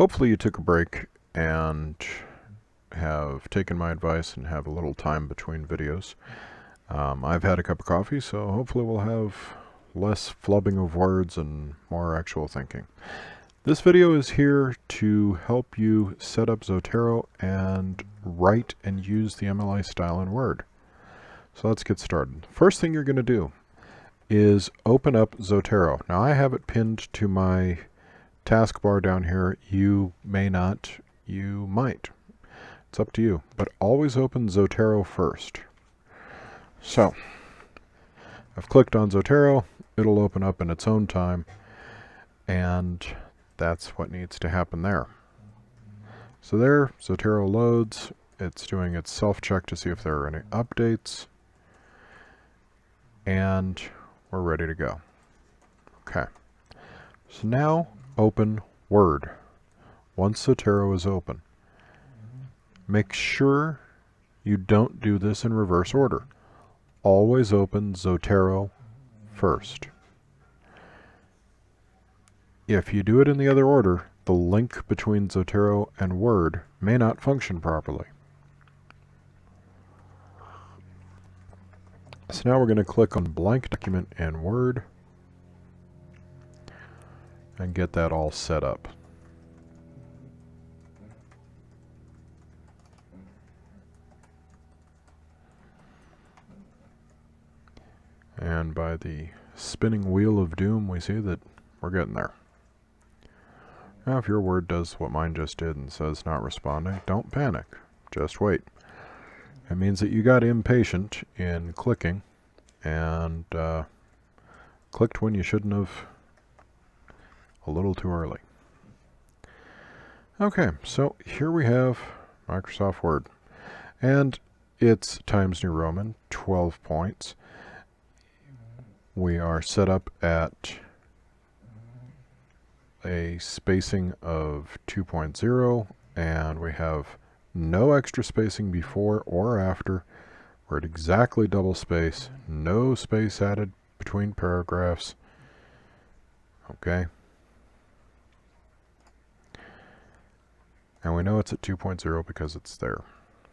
Hopefully you took a break and have taken my advice and have a little time between videos. I've had a cup of coffee, so hopefully we'll have less flubbing of words and more actual thinking. This video is here to help you set up Zotero and write and use the MLA style in Word. So let's get started. First thing you're going to do is open up Zotero. Now I have it pinned to my taskbar down here. You may not, you might. It's up to you. But always open Zotero first. So, I've clicked on Zotero. It'll open up in its own time. And that's what needs to happen there. So there, Zotero loads. It's doing its self-check to see if there are any updates. And we're ready to go. Okay. So now, open Word. Once Zotero is open, make sure you don't do this in reverse order. Always open Zotero first. If you do it in the other order, the link between Zotero and Word may not function properly. So now we're going to click on Blank Document in Word and get that all set up. And by the spinning wheel of doom, we see that we're getting there. Now, if your Word does what mine just did and says not responding, don't panic. Just wait. It means that you got impatient in clicking and clicked when you shouldn't have, a little too early. Okay, so here we have Microsoft Word. And it's Times New Roman, 12 points. We are set up at a spacing of 2.0, and we have no extra spacing before or after. We're at exactly double space, no space added between paragraphs. Okay. And we know it's at 2.0 because it's there.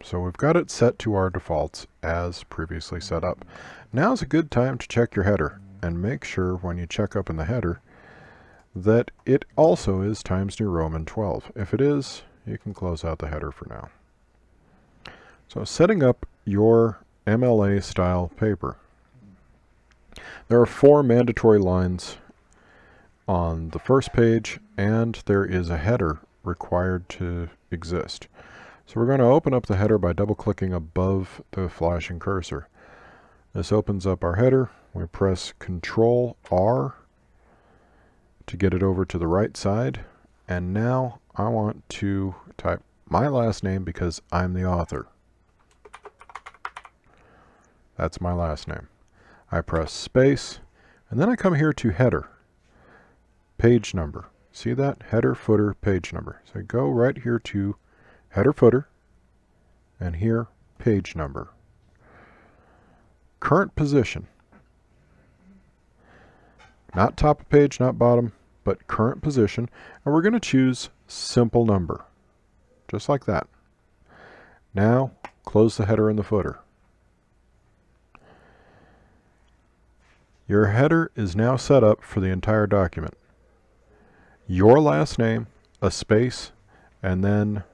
So we've got it set to our defaults as previously set up. Now's a good time to check your header and make sure when you check up in the header that it also is Times New Roman 12. If it is, you can close out the header for now. So setting up your MLA style paper. There are 4 mandatory lines on the first page, and there is a header required to exist. So we're going to open up the header by double-clicking above the flashing cursor. This opens up our header. We press Control-R to get it over to the right side. And now I want to type my last name because I'm the author. That's my last name. I press space, and then I come here to header, page number. See that? Header, footer, page number. So I go right here to header, footer, and here, page number. Current position. Not top of page, not bottom, but current position. And we're going to choose simple number. Just like that. Now, close the header and the footer. Your header is now set up for the entire document. Your last name, a space, and then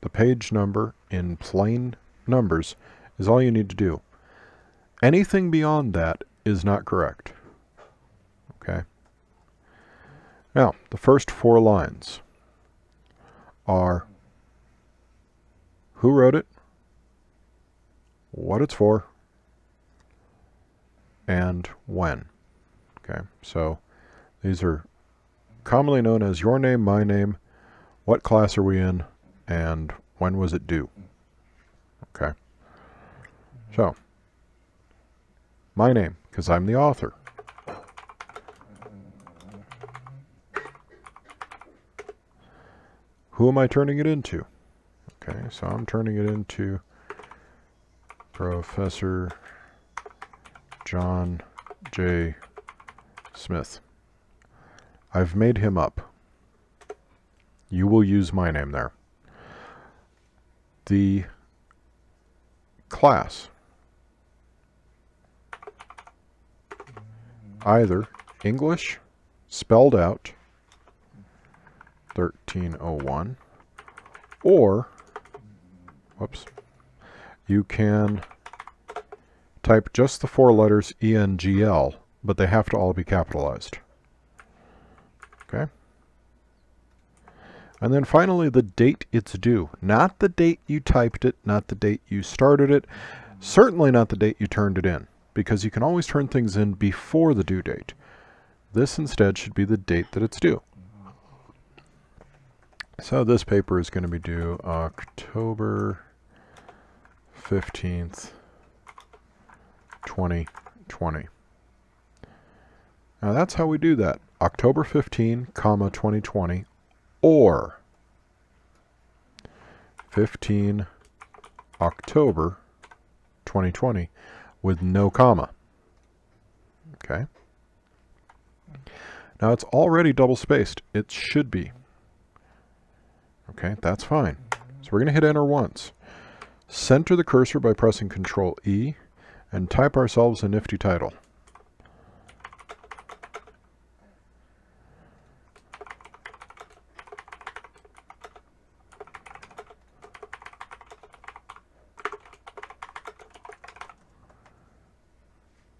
the page number in plain numbers is all you need to do. Anything beyond that is not correct. Okay? Now, the first 4 lines are who wrote it, what it's for, and when. Okay, so these are commonly known as your name, my name, what class are we in, and when was it due. Okay, so my name, because I'm the author. Who am I turning it into? Okay, so I'm turning it into Professor John J. Smith. I've made him up. you will use my name there. The class, either English spelled out 1301, or, whoops, you can type just the 4 letters ENGL, but they have to all be capitalized. Okay? And then finally, the date it's due. Not the date you typed it, not the date you started it, certainly not the date you turned it in, because you can always turn things in before the due date. This instead should be the date that it's due. So this paper is going to be due October 15th, 2020. Now that's how we do that. October 15, 2020, or 15 October 2020 with no comma. Okay. Now it's already double spaced. It should be. Okay, that's fine. So we're going to hit enter once. Center the cursor by pressing Control E and type ourselves a nifty title.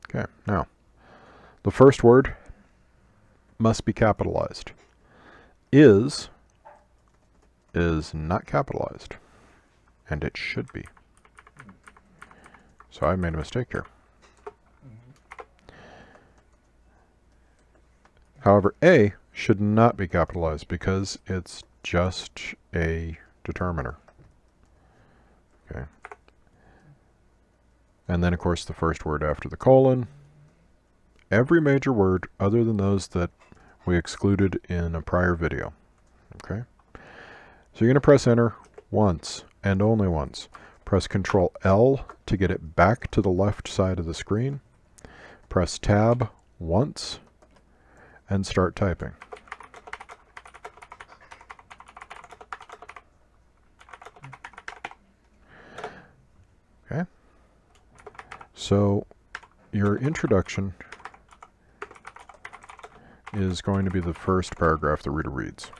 Okay, now, the first word must be capitalized. Is not capitalized, and it should be. So I made a mistake here. However, A should not be capitalized because it's just a determiner. Okay. And then, of course, the first word after the colon. Every major word other than those that we excluded in a prior video. Okay. So you're going to press enter once and only once. Press Control L to get it back to the left side of the screen. Press Tab once and start typing. Okay. So your introduction is going to be the first paragraph the reader reads.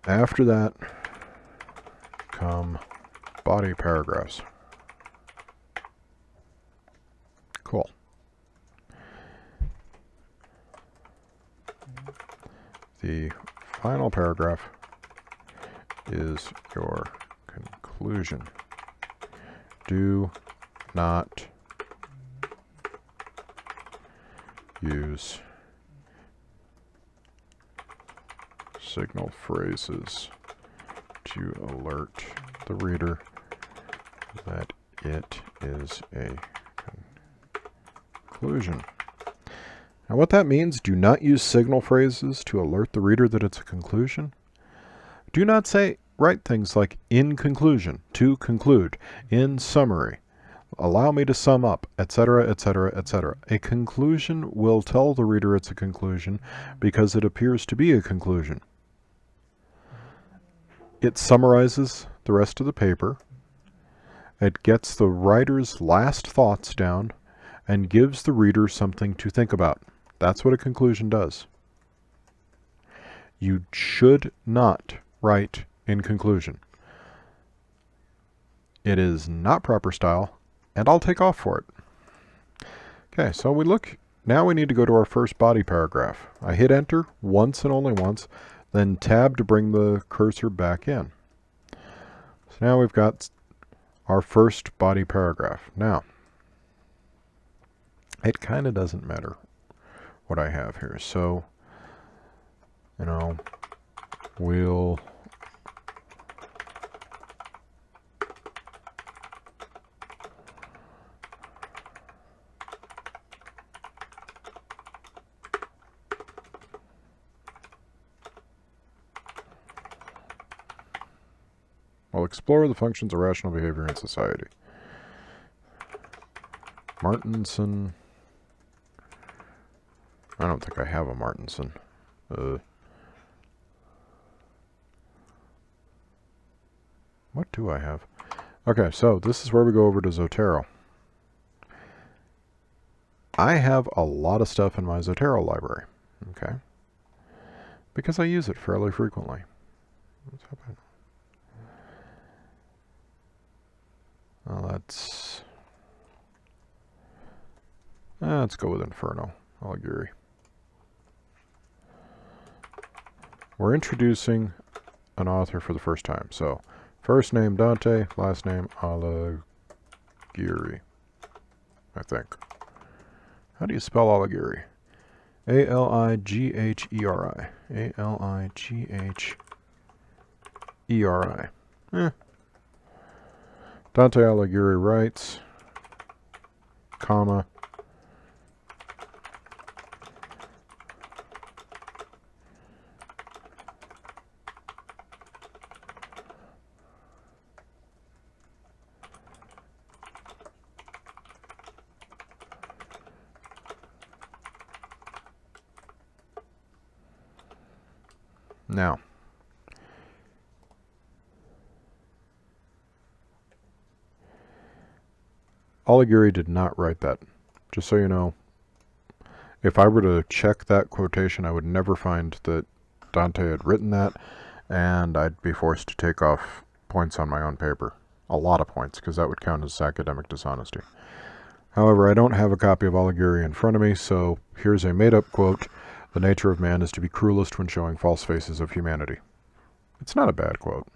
After that come body paragraphs. Cool. The final paragraph is your conclusion. Do not use signal phrases to alert the reader that it is a conclusion. Now what that means, do not use signal phrases to alert the reader that it's a conclusion. Do not write things like in conclusion, to conclude, in summary, allow me to sum up, etc., etc., etc. A conclusion will tell the reader it's a conclusion because it appears to be a conclusion. It summarizes the rest of the paper. It gets the writer's last thoughts down and gives the reader something to think about. That's what a conclusion does. You should not write in conclusion. It is not proper style, and I'll take off for it. Okay, so now we need to go to our first body paragraph. I hit enter once and only once, then tab to bring the cursor back in. So now we've got our first body paragraph. Now, it kind of doesn't matter what I have here. So, we'll explore the functions of rational behavior in society. Martinson. I don't think I have a Martinson. What do I have? Okay, so this is where we go over to Zotero. I have a lot of stuff in my Zotero library, okay? Because I use it fairly frequently. What's happening? Well, let's go with Inferno, Alighieri. We're introducing an author for the first time. So, first name Dante, last name Alighieri, I think. How do you spell Alighieri? A-L-I-G-H-E-R-I. A-L-I-G-H-E-R-I. Dante Alighieri writes, comma, now, Alighieri did not write that. Just so you know, if I were to check that quotation, I would never find that Dante had written that, and I'd be forced to take off points on my own paper. A lot of points, because that would count as academic dishonesty. However, I don't have a copy of Alighieri in front of me, so here's a made-up quote. The nature of man is to be cruelest when showing false faces of humanity. It's not a bad quote.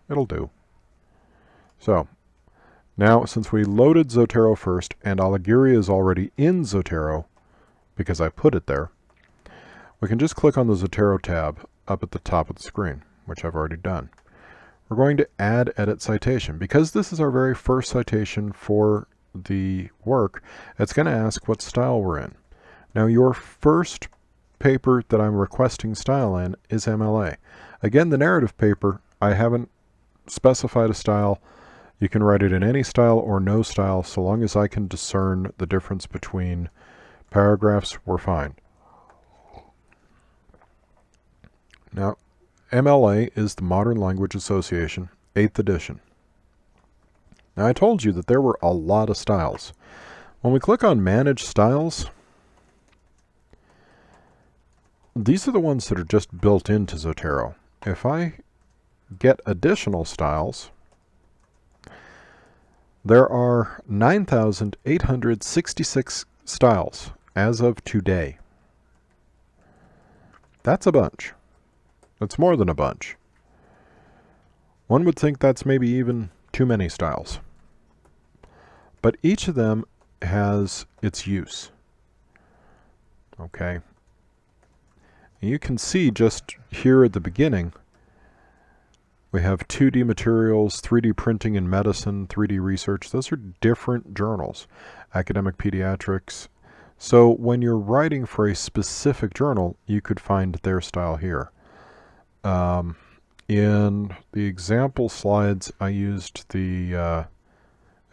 It'll do. So, now, since we loaded Zotero first, and Alighieri is already in Zotero, because I put it there, we can just click on the Zotero tab up at the top of the screen, which I've already done. We're going to add edit citation. Because this is our very first citation for the work, it's going to ask what style we're in. Now, your first paper that I'm requesting style in is MLA. Again, the narrative paper, I haven't specified a style. You can write it in any style or no style, so long as I can discern the difference between paragraphs, we're fine. Now, MLA is the Modern Language Association, 8th edition. Now, I told you that there were a lot of styles. When we click on Manage Styles, these are the ones that are just built into Zotero. If I get additional styles, there are 9,866 styles as of today. That's a bunch. That's more than a bunch. One would think that's maybe even too many styles. But each of them has its use. Okay. You can see just here at the beginning, we have 2D materials, 3D printing in medicine, 3D research. Those are different journals. Academic pediatrics. So when you're writing for a specific journal, you could find their style here. In the example slides, I used the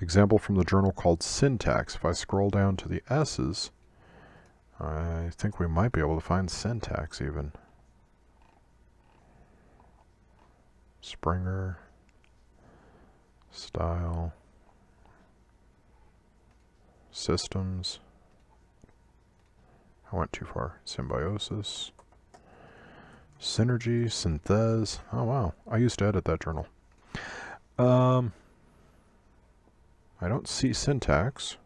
example from the journal called Syntax. If I scroll down to the S's, I think we might be able to find syntax even. Springer, style, systems. I went too far. Symbiosis, synergy, synthese. Oh wow, I used to edit that journal. I don't see syntax.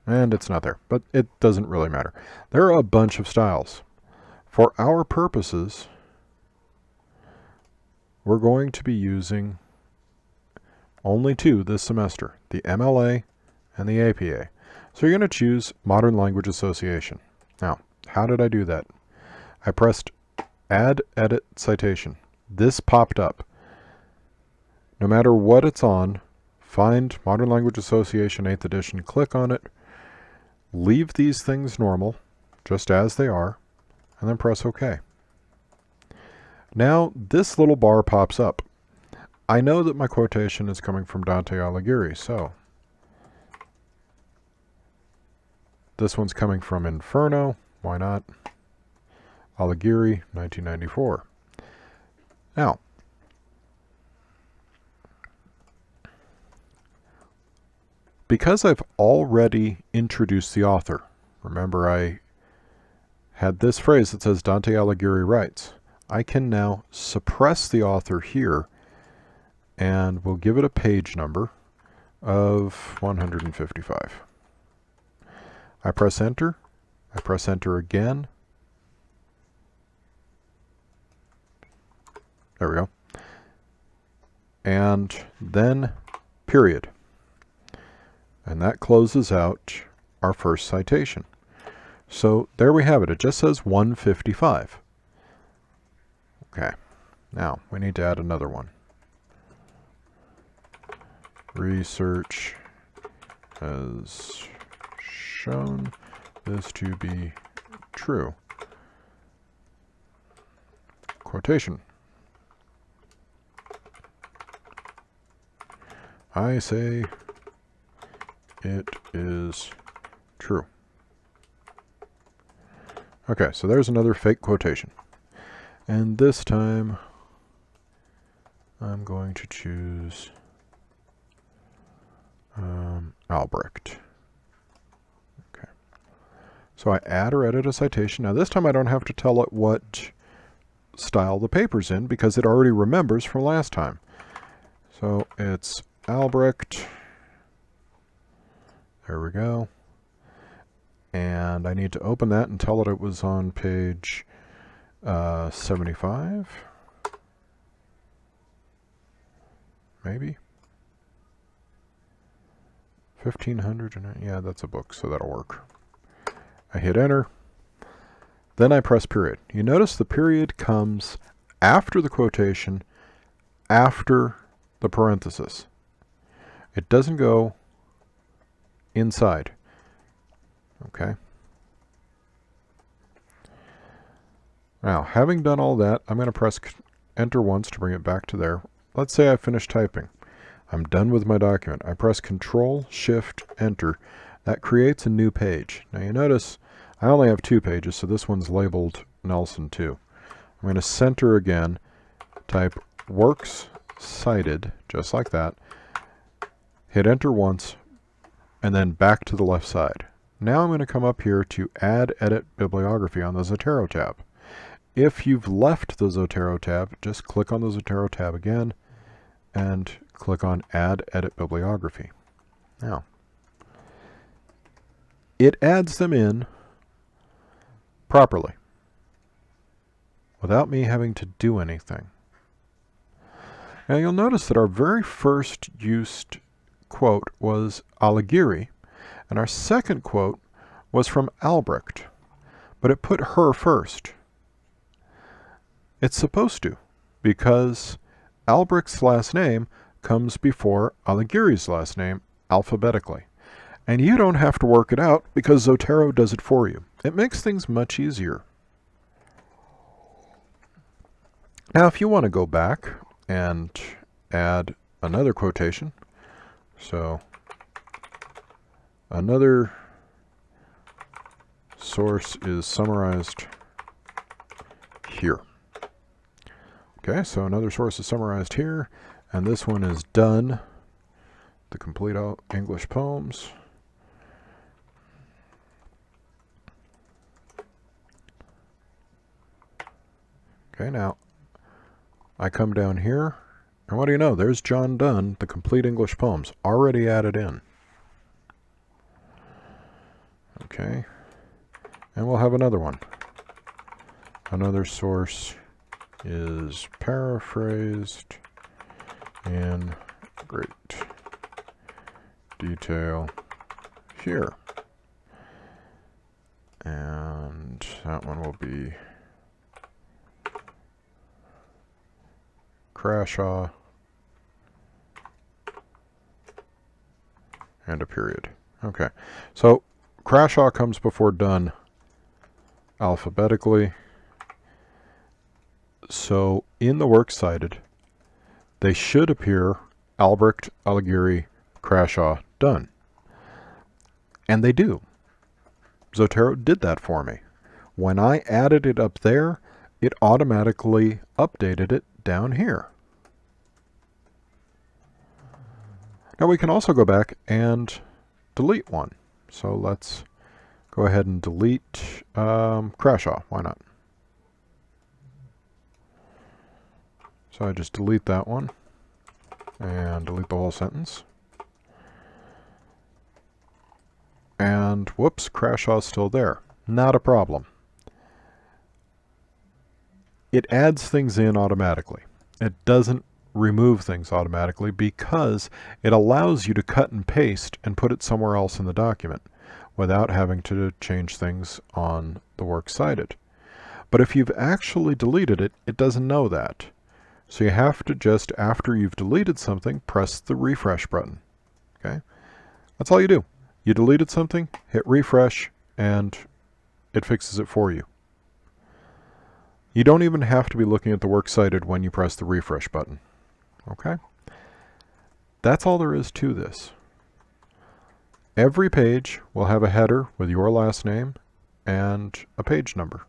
And it's not there, but it doesn't really matter. There are a bunch of styles. For our purposes, we're going to be using only two this semester, the MLA and the APA. So you're going to choose Modern Language Association. Now, how did I do that? I pressed Add Edit Citation. This popped up. No matter what it's on, find Modern Language Association 8th edition, click on it, leave these things normal, just as they are, and then press OK. Now this little bar pops up. I know that my quotation is coming from Dante Alighieri, so this one's coming from Inferno. Why not? Alighieri, 1994. Now, because I've already introduced the author, remember I had this phrase that says Dante Alighieri writes, I can now suppress the author here and we'll give it a page number of 155. I press enter. I press enter again. There we go. And then period. And that closes out our first citation. So there we have it. It just says 155. Okay. Now we need to add another one. Research has shown this to be true. Quotation. I say it is true. Okay, so there's another fake quotation. And this time I'm going to choose Albrecht. Okay. So I add or edit a citation. Now this time I don't have to tell it what style the paper's in because it already remembers from last time. So it's Albrecht. There we go. And I need to open that and tell it was on page 75. Maybe. 1500. Yeah, that's a book, so that'll work. I hit enter. Then I press period. You notice the period comes after the quotation, after the parenthesis. It doesn't go inside. Okay. Now, having done all that, I'm going to press enter once to bring it back to there. Let's say I finished typing. I'm done with my document. I press Control, Shift, Enter. That creates a new page. Now you notice I only have 2 pages, so this one's labeled Nelson 2. I'm going to center again, type Works Cited, just like that. Hit enter once, and then back to the left side. Now I'm going to come up here to Add Edit Bibliography on the Zotero tab. If you've left the Zotero tab, just click on the Zotero tab again, and click on Add Edit Bibliography. Now, it adds them in properly, without me having to do anything. Now you'll notice that our very first used quote was Alighieri, and our second quote was from Albrecht, but it put her first. It's supposed to, because Albrecht's last name comes before Alighieri's last name alphabetically. And you don't have to work it out because Zotero does it for you. It makes things much easier. Now if you want to go back and add another quotation, so another source is summarized here. Okay, so another source is summarized here, and this one is done. The complete English poems. Okay, now I come down here, and what do you know? There's John Donne, the complete English poems, already added in. Okay, and we'll have another one. Another source is paraphrased in great detail here. And that one will be Crashaw and a period. Okay, so Crashaw comes before Donne alphabetically. So in the works cited, they should appear Albrecht, Alighieri, Crashaw, done. And they do. Zotero did that for me. When I added it up there, it automatically updated it down here. Now we can also go back and delete one. So let's go ahead and delete Crashaw. Why not? So I just delete that one and delete the whole sentence. And whoops, Crashaw's still there. Not a problem. It adds things in automatically. It doesn't remove things automatically because it allows you to cut and paste and put it somewhere else in the document without having to change things on the works cited. But if you've actually deleted it, it doesn't know that. So you have to just, after you've deleted something, press the refresh button. Okay? That's all you do. You deleted something, hit refresh, and it fixes it for you. You don't even have to be looking at the works cited when you press the refresh button. Okay? That's all there is to this. Every page will have a header with your last name and a page number.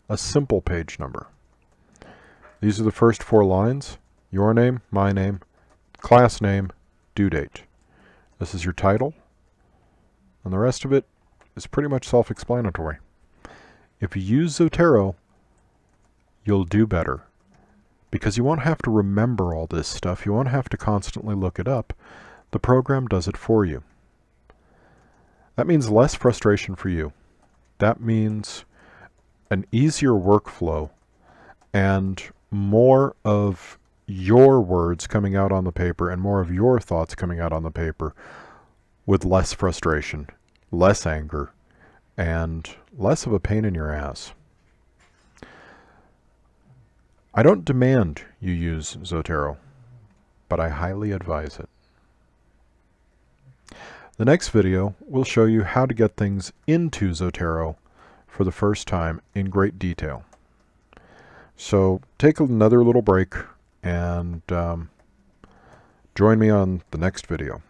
A simple page number. These are the first 4 lines. Your name, my name, class name, due date. This is your title. And the rest of it is pretty much self-explanatory. If you use Zotero, you'll do better. Because you won't have to remember all this stuff. You won't have to constantly look it up. The program does it for you. That means less frustration for you. That means an easier workflow and more of your words coming out on the paper and more of your thoughts coming out on the paper with less frustration, less anger, and less of a pain in your ass. I don't demand you use Zotero, but I highly advise it. The next video will show you how to get things into Zotero for the first time in great detail. So take another little break and join me on the next video.